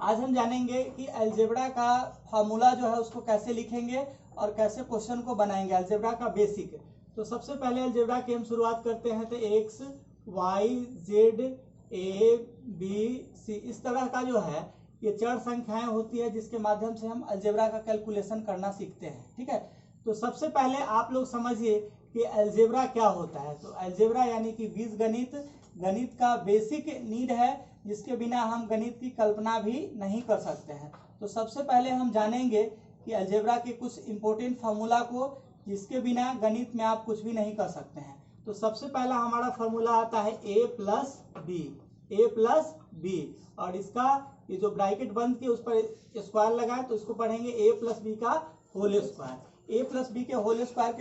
आज हम जानेंगे कि अलजेब्रा का फार्मूला जो है उसको कैसे लिखेंगे और कैसे क्वेश्चन को बनाएंगे, अलजेब्रा का बेसिक। तो सबसे पहले अलजेब्रा की हम शुरुआत करते हैं तो x y z a b c इस तरह का जो है ये चार संख्याएं होती है जिसके माध्यम से हम अलजेब्रा का कैलकुलेशन करना सीखते हैं। ठीक है, तो सबसे पहले आप लोग समझिए कि अलजेब्रा क्या होता है। तो अलजेब्रा यानी कि बीजगणित गणित का बेसिक नीड है जिसके बिना हम गणित की कल्पना भी नहीं कर सकते हैं। तो सबसे पहले हम जानेंगे कि अलजेब्रा के कुछ इंपॉर्टेंट फार्मूला को जिसके बिना गणित में आप कुछ भी नहीं कर सकते हैं। तो सबसे पहला हमारा फार्मूला आता है a प्लस बी और इसका ये जो ब्रैकेट बंद के उस पर स्क्वायर लगाए तो इसको पढ़ेंगे a प्लस बी का whole square. a plus b के होल स्क्वायर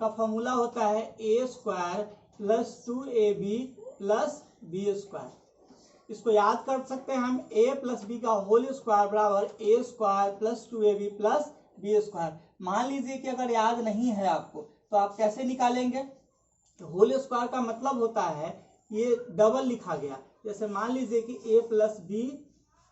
का फार्मूला होता है a square plus 2ab plus B square. इसको याद कर सकते हैं हम a प्लस बी का होल स्क्वायर बराबर a square plus 2ab plus B square. मान लीजिए कि अगर याद नहीं है आपको तो आप कैसे निकालेंगे। तो होल स्क्वायर का मतलब होता है ये डबल लिखा गया। जैसे मान लीजिए कि a plus b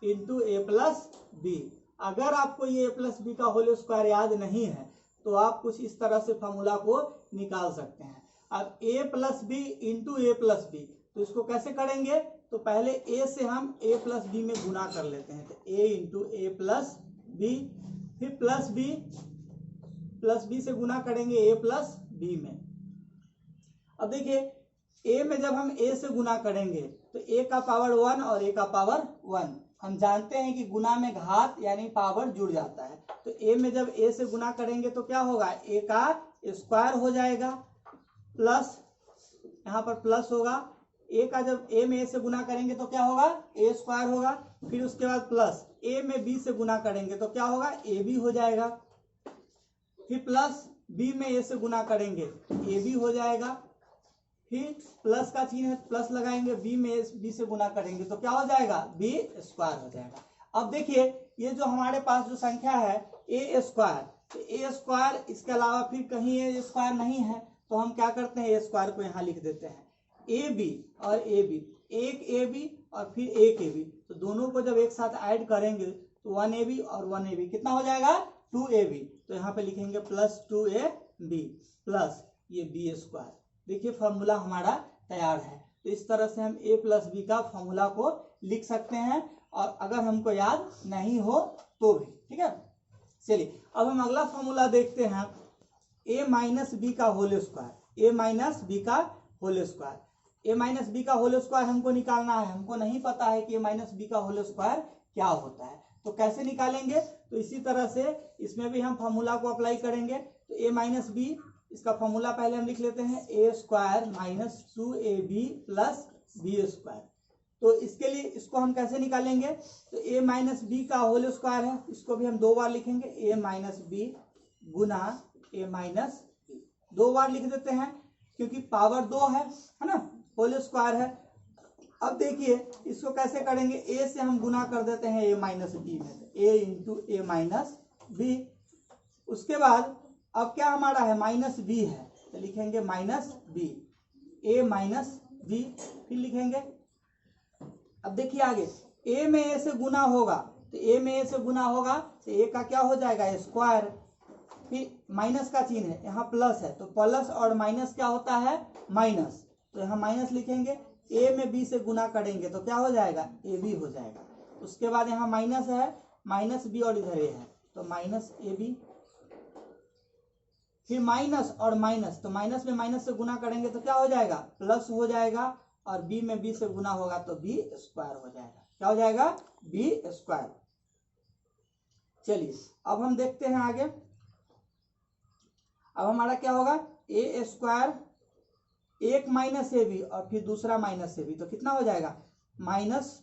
into a plus b. अगर आपको ये a प्लस बी का होल स्क्वायर याद नहीं है तो आप कुछ इस तरह से फॉर्मूला को निकाल सकते हैं। अब a plus b into a plus b, तो इसको कैसे करेंगे। तो पहले a से हम a प्लस बी में गुना कर लेते हैं। तो a into a plus b, फिर प्लस बी से गुना करेंगे a प्लस बी में। अब देखिए a में जब हम a से गुना करेंगे तो a का पावर 1 और a का पावर 1। हम जानते हैं कि गुना में घात यानी पावर जुड़ जाता है। तो a में जब a से गुना करेंगे तो क्या होगा, a का स्क्वायर हो जाएगा प्लस यहाँ पर प्लस होगा। a का जब a में a से गुना करेंगे तो क्या होगा, a स्क्वायर होगा। फिर उसके बाद प्लस a में b से गुना करेंगे तो क्या होगा, a b हो जाएगा। फिर प्लस b में a से गुना करेंगे a b हो जाएगा। फिर प्लस का चिन्ह है प्लस लगाएंगे, b में b से गुना करेंगे तो क्या हो जाएगा, b स्क्वायर हो जाएगा। अब देखिए ये जो हमारे पास जो संख्या है a स्क्वायर, तो a स्क्वायर इसके अलावा फिर कहीं a स्क्वायर नहीं है तो हम क्या करते हैं a स्क्वायर को यहाँ लिख देते हैं। ए बी और ए बी, एक ए बी और फिर एक ए बी, तो दोनों को जब एक साथ ऐड करेंगे तो 1ab और 1ab कितना हो जाएगा, 2ab। तो यहाँ पे लिखेंगे प्लस 2ab प्लस ये बी स्क्वायर। देखिए फार्मूला हमारा तैयार है। तो इस तरह से हम a प्लस बी का फार्मूला को लिख सकते हैं और अगर हमको याद नहीं हो तो भी। ठीक है, चलिए अब हम अगला फार्मूला देखते हैं a माइनस बी का whole square. a minus B का whole square, a minus B का होल स्क्वायर हमको निकालना है। हमको नहीं पता है कि a माइनस बी का होल स्क्वायर क्या होता है, तो कैसे निकालेंगे। तो इसी तरह से इसमें भी हम फार्मूला को अप्लाई करेंगे। तो a माइनस बी, इसका फार्मूला पहले हम लिख लेते हैं a square minus 2ab plus B square. तो इसके लिए इसको हम कैसे निकालेंगे। तो a माइनस बी का होल स्क्वायर है, इसको भी हम दो बार लिखेंगे, a माइनस बी गुना a माइनस बी। दो बार लिख देते हैं क्योंकि पावर 2 है ना, होल स्क्वायर है। अब देखिए इसको कैसे करेंगे, a से हम गुना कर देते हैं a माइनस बी में, a into a minus b. उसके बाद अब क्या हमारा है, माइनस बी है तो लिखेंगे minus b, a minus b. फिर लिखेंगे, अब देखिए आगे a में a से गुना होगा तो a में a से गुना होगा तो a का क्या हो जाएगा, स्क्वायर। फिर माइनस का चिन्ह है, यहाँ प्लस है तो प्लस और माइनस क्या होता है, माइनस। तो यहाँ माइनस लिखेंगे, a में b से गुना करेंगे तो क्या हो जाएगा, ab हो जाएगा। उसके बाद यहाँ माइनस है, माइनस b और इधर a है तो माइनस ab। फिर माइनस और माइनस, तो माइनस में माइनस से गुना करेंगे तो क्या हो जाएगा, प्लस हो जाएगा। और b में b से गुना होगा तो b स्क्वायर हो जाएगा। क्या हो जाएगा, b स्क्वायर। चलिए अब हम देखते हैं आगे। अब हमारा क्या होगा, a स्क्वायर एक माइनस ए बी और फिर दूसरा माइनस ए बी, तो कितना हो जाएगा, माइनस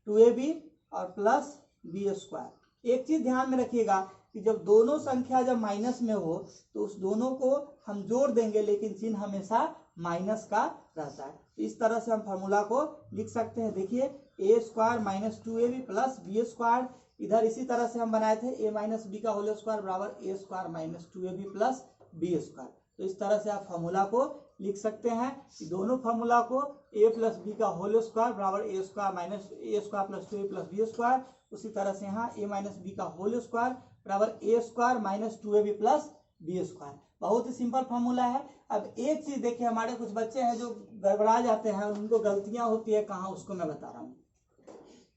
2ab और प्लस बी स्क्वायर। एक चीज ध्यान में रखिएगा कि जब दोनों संख्या जब माइनस में हो तो उस दोनों को हम जोड़ देंगे लेकिन चिन्ह हमेशा माइनस का रहता है। तो इस तरह से हम फार्मूला को लिख सकते हैं। देखिए a square minus 2ab plus B square, इधर इसी तरह से हम बनाए थे a माइनस बी का होल स्क्वायर बराबर a square minus 2ab plus B square. तो इस तरह से आप फार्मूला को लिख सकते हैं कि दोनों फार्मूला को a प्लस बी का होल स्क्वायर बराबर A square minus A square plus 2a plus B square, उसी तरह से यहाँ a माइनस बी का होल स्क्वायर बराबर A square minus 2ab plus B square. बहुत ही सिंपल फार्मूला है। अब एक चीज देखिए, हमारे कुछ बच्चे हैं जो गड़बड़ा जाते हैं, उनको गलतियां होती है कहाँ, उसको मैं बता रहा हूँ।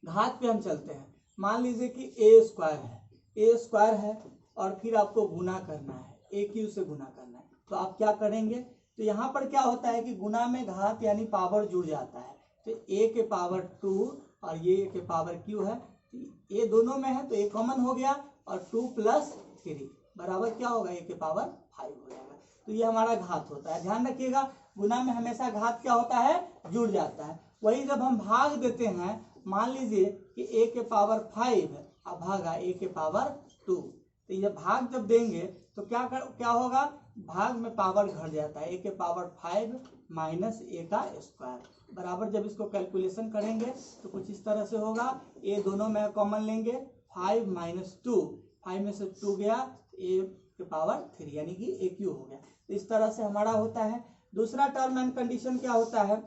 घात पे हम चलते हैं। मान लीजिए कि ए स्क्वायर है और फिर आपको गुना करना है, ए क्यू से गुना करना है, तो आप क्या करेंगे, तो यहाँ पर क्या होता है कि गुना में घात यानी पावर जुड़ जाता है, तो a के पावर 2 और ये a के पावर q है, ये दोनों में है तो a कॉमन हो गया और 2 प्लस 3 बराबर क्या होगा, a के पावर 5 हो जाएगा। तो ये हमारा घात होता है। ध्यान रखिएगा, गुना में हमेशा घात क्या होता है, जुड़ जाता है। वही जब हम भाग देते हैं, मान लीजिए कि a के पावर 5 अब भागा a के पावर 2, तो ये भाग जब देंगे तो क्या होगा, भाग में पावर घट जाता है, a के पावर 5 माइनस a का स्क्वायर बराबर, जब इसको कैलकुलेशन करेंगे तो कुछ इस तरह से होगा, a दोनों में कॉमन लेंगे, 5 माइनस 2, 5 में से 2 गया, a के पावर 3 यानी कि a क्यू हो गया। तो इस तरह से हमारा होता है। दूसरा टर्म एंड कंडीशन क्या होता है,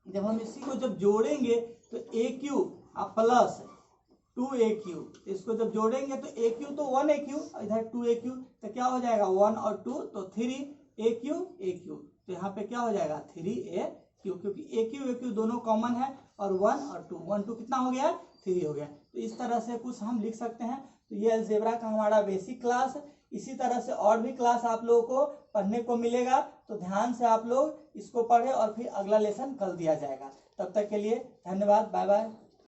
जब हम इसी को जब जोड़ेंगे तो a क्यू प्लस 2aq, इसको जब जोड़ेंगे तो aq तो 1aq, इधर 2aq, तो क्या हो जाएगा 1 और 2 तो 3aq, तो यहाँ पे क्या हो जाएगा 3aq, क्योंकि aq दोनों कॉमन है और 1 और 2, 1 2 कितना हो गया 3 हो गया। तो इस तरह से कुछ हम लिख सकते हैं। तो ये अलजेब्रा का हमारा बेसिक क्लास है। इसी तरह से और भी क्लास आप लोगों को पढ़ने को मिलेगा, तो ध्यान से आप लोग इसको पढ़े और फिर अगला लेसन कल दिया जाएगा। तब तक के लिए धन्यवाद, बाय बाय।